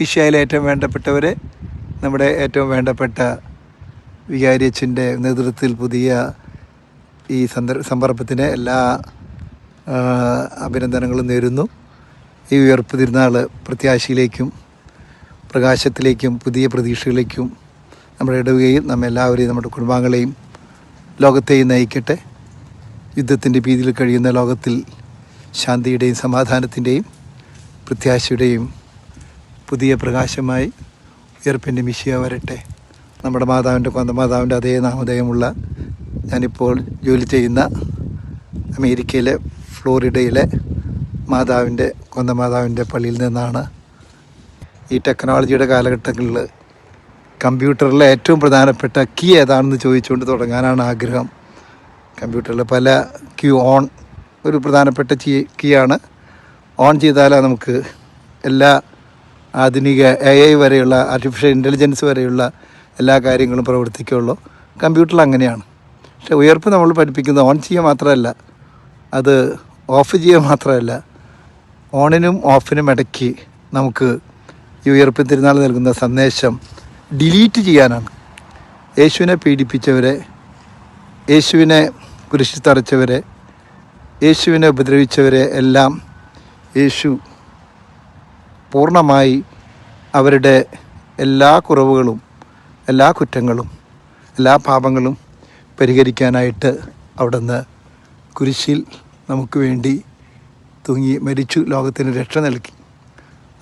ഈശോയിലെ ഏറ്റവും വേണ്ടപ്പെട്ടവരെ, നമ്മുടെ ഏറ്റവും വേണ്ടപ്പെട്ട വികാരി അച്ഛൻ്റെ നേതൃത്വത്തിൽ പുതിയ ഈ സംരംഭത്തിന് എല്ലാ അഭിനന്ദനങ്ങളും നേരുന്നു. ഈ ഉയർപ്പ് തിരുനാൾ പ്രത്യാശയിലേക്കും പ്രകാശത്തിലേക്കും പുതിയ പ്രതീക്ഷകളിലേക്കും നമ്മുടെ ഇടവുകയും നമ്മെല്ലാവരെയും നമ്മുടെ കുടുംബാംഗങ്ങളെയും ലോകത്തെയും നയിക്കട്ടെ. യുദ്ധത്തിൻ്റെ ഭീതിയിൽ കഴിയുന്ന ലോകത്തിൽ ശാന്തിയുടെയും സമാധാനത്തിൻ്റെയും പ്രത്യാശയുടെയും പുതിയ പ്രകാശമായി ഉയർപ്പിൻ്റെ മിശിഹ വരട്ടെ. നമ്മുടെ മാതാവിൻ്റെ മാതാവിൻ്റെ അതേ നാമധേയമുള്ള ഞാനിപ്പോൾ ജോലി ചെയ്യുന്ന അമേരിക്കയിലെ ഫ്ലോറിഡയിലെ മാതാവിൻ്റെ മാതാവിൻ്റെ പള്ളിയിൽ നിന്നാണ്. ഈ ടെക്നോളജിയുടെ കാലഘട്ടങ്ങളിൽ കമ്പ്യൂട്ടറിലെ ഏറ്റവും പ്രധാനപ്പെട്ട കീ ഏതാണെന്ന് ചോദിച്ചുകൊണ്ട് തുടങ്ങാനാണ് ആഗ്രഹം. കമ്പ്യൂട്ടറിൽ പല ഓൺ ഒരു പ്രധാനപ്പെട്ട കീയാണ്. ഓൺ ചെയ്താലേ നമുക്ക് എല്ലാ ആധുനിക AI വരെയുള്ള ആർട്ടിഫിഷ്യൽ ഇൻ്റലിജൻസ് വരെയുള്ള എല്ലാ കാര്യങ്ങളും പ്രവർത്തിക്കുകയുള്ളൂ. കമ്പ്യൂട്ടറിൽ അങ്ങനെയാണ്. പക്ഷേ ഉയർപ്പ് നമ്മൾ പഠിപ്പിക്കുന്നത് ഓൺ ചെയ്യുക മാത്രമല്ല, അത് ഓഫ് ചെയ്യുക മാത്രമല്ല, ഓണിനും ഓഫിനും ഇടയ്ക്ക് നമുക്ക് ഈ ഉയർപ്പ് തിരുനാൾ നൽകുന്ന സന്ദേശം ഡിലീറ്റ് ചെയ്യാനാണ്. യേശുവിനെ പീഡിപ്പിച്ചവരെ, യേശുവിനെ കുരിശിൽ തറച്ചവരെ, യേശുവിനെ ഉപദ്രവിച്ചവരെ എല്ലാം യേശു പൂർണ്ണമായി അവരുടെ എല്ലാ കുറവുകളും എല്ലാ കുറ്റങ്ങളും എല്ലാ പാപങ്ങളും പരിഹരിക്കാനായിട്ട് അവിടുന്ന് കുരിശിൽ നമുക്ക് വേണ്ടി തൂങ്ങി മരിച്ചു, ലോകത്തിന് രക്ഷ നൽകി.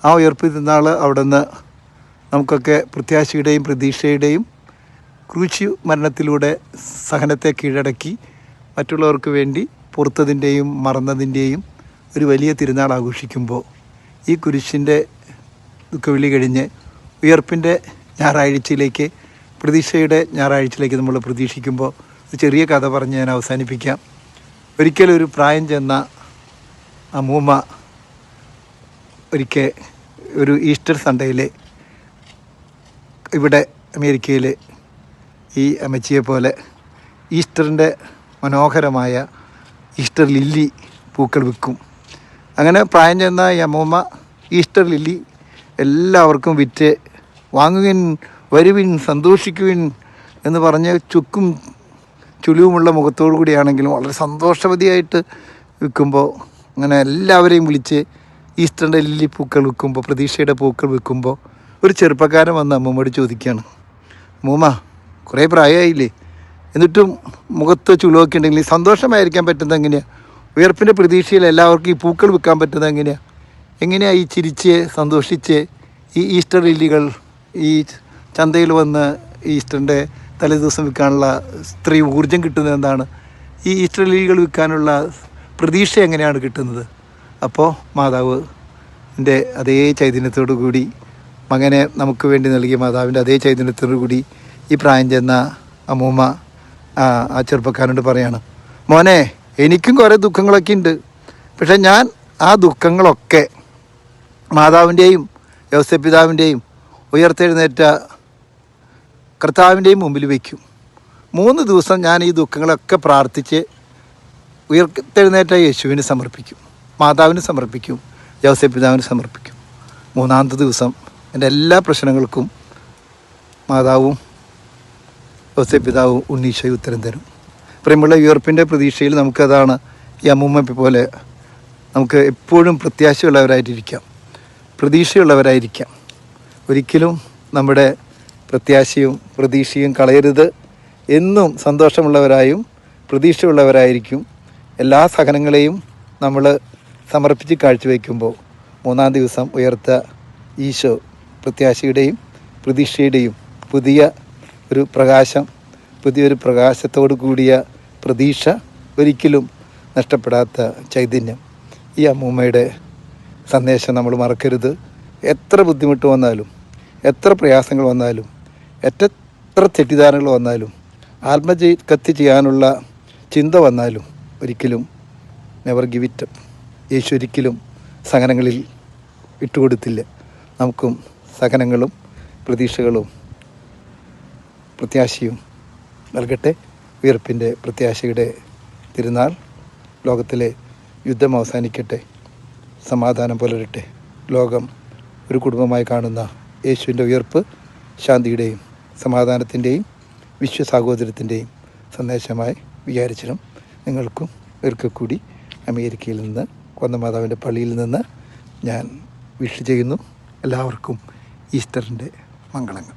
ആ ഉയർപ്പ് തിരുനാൾ അവിടുന്ന് നമുക്കൊക്കെ പ്രത്യാശയുടെയും പ്രതീക്ഷയുടെയും ക്രൂശി മരണത്തിലൂടെ സഹനത്തെ കീഴടക്കി മറ്റുള്ളവർക്ക് വേണ്ടി പൊറുത്തതിൻ്റെയും മറന്നതിൻ്റെയും ഒരു വലിയ തിരുനാൾ ആഘോഷിക്കുമ്പോൾ ഈ കുരിശിൻ്റെ ദുഃഖവിളി കഴിഞ്ഞ് ഉയർപ്പിൻ്റെ ഞായറാഴ്ചയിലേക്ക്, പ്രതീക്ഷയുടെ ഞായറാഴ്ചയിലേക്ക് നമ്മൾ പ്രതീക്ഷിക്കുമ്പോൾ ഒരു ചെറിയ കഥ പറഞ്ഞ് ഞാൻ അവസാനിപ്പിക്കാം. ഒരിക്കലൊരു പ്രായം ചെന്ന അമ്മൂമ്മ ഒരിക്കൽ ഒരു ഈസ്റ്റർ സൺഡേയിൽ ഇവിടെ അമേരിക്കയിൽ ഈ അമ്മച്ചിയെ പോലെ ഈസ്റ്ററിൻ്റെ മനോഹരമായ ഈസ്റ്റർ ലില്ലി പൂക്കൾ വിൽക്കും. അങ്ങനെ പ്രായം ചെന്ന ഈ അമ്മൂമ്മ ഈസ്റ്റർ ലില്ലി എല്ലാവർക്കും വിറ്റ് വാങ്ങുവിൻ, വരുവിൻ, സന്തോഷിക്കുവിൻ എന്ന് പറഞ്ഞ് ചുക്കും ചുളിവുമുള്ള മുഖത്തോടു കൂടിയാണെങ്കിലും വളരെ സന്തോഷവതിയായിട്ട് വിൽക്കുമ്പോൾ, അങ്ങനെ എല്ലാവരെയും വിളിച്ച് ഈസ്റ്ററിൻ്റെ ലില്ലി പൂക്കൾ വിൽക്കുമ്പോൾ, പ്രതീക്ഷയുടെ പൂക്കൾ വിൽക്കുമ്പോൾ ഒരു ചെറുപ്പക്കാരൻ വന്ന് അമ്മൂമ്മയോട് ചോദിക്കുകയാണ്, അമ്മൂമ്മ കുറേ പ്രായമായില്ലേ, എന്നിട്ടും മുഖത്ത് ചുളിവൊക്കെ ഉണ്ടെങ്കിൽ സന്തോഷമായിരിക്കാൻ പറ്റുന്നത് എങ്ങനെയാണ്? ഉയർപ്പിൻ്റെ പ്രതീക്ഷയിൽ എല്ലാവർക്കും ഈ പൂക്കൾ വിൽക്കാൻ പറ്റുന്നത് എങ്ങനെയാണ് ഈ ചിരിച്ച് സന്തോഷിച്ച് ഈ ഈസ്റ്റർ ലില്ലികൾ ഈ ചന്തയിൽ വന്ന് ഈസ്റ്ററിൻ്റെ തലേദിവസം വിൽക്കാനുള്ള സ്ത്രീ ഊർജം കിട്ടുന്നത് എന്താണ്? ഈ ഈസ്റ്റർ ലില്ലികൾ വിൽക്കാനുള്ള പ്രതീക്ഷ എങ്ങനെയാണ് കിട്ടുന്നത്? അപ്പോൾ മാതാവിൻ്റെ അതേ ചൈതന്യത്തോടു കൂടി, മകനെ നമുക്ക് വേണ്ടി നൽകിയ മാതാവിൻ്റെ അതേ ചൈതന്യത്തോടു കൂടി ഈ പ്രായം ചെന്ന അമ്മൂമ്മ ആ ചെറുപ്പക്കാരനോട് പറയാണ്, മോനെ എനിക്കും കുറേ ദുഃഖങ്ങളൊക്കെ ഉണ്ട്, പക്ഷേ ഞാൻ ആ ദുഃഖങ്ങളൊക്കെ മാതാവിൻ്റെയും യോസേപ്പ് പിതാവിൻ്റെയും ഉയർത്തെഴുന്നേറ്റ കർത്താവിൻ്റെയും മുമ്പിൽ വയ്ക്കും. 3 ദിവസം ഞാൻ ഈ ദുഃഖങ്ങളൊക്കെ പ്രാർത്ഥിച്ച് ഉയർത്തെഴുന്നേറ്റ യേശുവിന് സമർപ്പിക്കും, മാതാവിന് സമർപ്പിക്കും, യോസേപ്പ് പിതാവിന് സമർപ്പിക്കും. 3-ാമത്തെ ദിവസം എൻ്റെ എല്ലാ പ്രശ്നങ്ങൾക്കും മാതാവും യോസേപ്പ് പിതാവും ഉണ്ണീശോയും ഉത്തരം തരും. പ്രിയമുള്ള ഉയർപ്പിൻ്റെ പ്രതീക്ഷയിൽ നമുക്കതാണ് ഈ അമ്മൂമ്മ പോലെ നമുക്ക് എപ്പോഴും പ്രത്യാശയുള്ളവരായിട്ടിരിക്കാം, പ്രതീക്ഷയുള്ളവരായിരിക്കാം. ഒരിക്കലും നമ്മുടെ പ്രത്യാശയും പ്രതീക്ഷയും കളയരുത്. എന്നും സന്തോഷമുള്ളവരായും പ്രതീക്ഷയുള്ളവരായിരിക്കും. എല്ലാ സഹനങ്ങളെയും നമ്മൾ സമർപ്പിച്ച് കാഴ്ചവെക്കുമ്പോൾ 3-ാം ദിവസം ഉയർത്ത ഈശോ പ്രത്യാശയുടെയും പ്രതീക്ഷയുടെയും പുതിയ ഒരു പ്രകാശം, പുതിയൊരു പ്രകാശത്തോടു കൂടിയ പ്രതീക്ഷ, ഒരിക്കലും നഷ്ടപ്പെടാത്ത ചൈതന്യം, ഈ അമ്മൂമ്മയുടെ സന്ദേശം നമ്മൾ മറക്കരുത്. എത്ര ബുദ്ധിമുട്ട് വന്നാലും, എത്ര പ്രയാസങ്ങൾ വന്നാലും, എത്ര തെറ്റിദ്ധാരണകൾ വന്നാലും, ആത്മഹത്യ ചെയ്യാനുള്ള ചിന്ത വന്നാലും ഒരിക്കലും നെവർ ഗിവ് ഇറ്റ് അപ്പ്. യേശു ഒരിക്കലും സഹനങ്ങളിൽ വിട്ടുകൊടുത്തില്ല. നമുക്കും സഹനങ്ങളും പ്രതീക്ഷകളും പ്രത്യാശയും നൽകട്ടെ. ഉയർപ്പിൻ്റെ പ്രത്യാശയുടെ തിരുനാൾ. ലോകത്തിലെ യുദ്ധം അവസാനിക്കട്ടെ, സമാധാനം പുലരട്ടെ, ലോകം ഒരു കുടുംബമായി കാണുന്ന യേശുവിൻ്റെ ഉയർപ്പ് ശാന്തിയുടെയും സമാധാനത്തിൻ്റെയും വിശ്വസാഹോദര്യത്തിൻ്റെയും സന്ദേശമായി വിചാരിച്ചിരും. നിങ്ങൾക്കും ഒരിക്കൽ കൂടി അമേരിക്കയിൽ നിന്ന് കൊന്നമാതാവിൻ്റെ പള്ളിയിൽ നിന്ന് ഞാൻ വിഷ് ചെയ്യുന്നു. എല്ലാവർക്കും ഈസ്റ്ററിൻ്റെ മംഗളങ്ങൾ.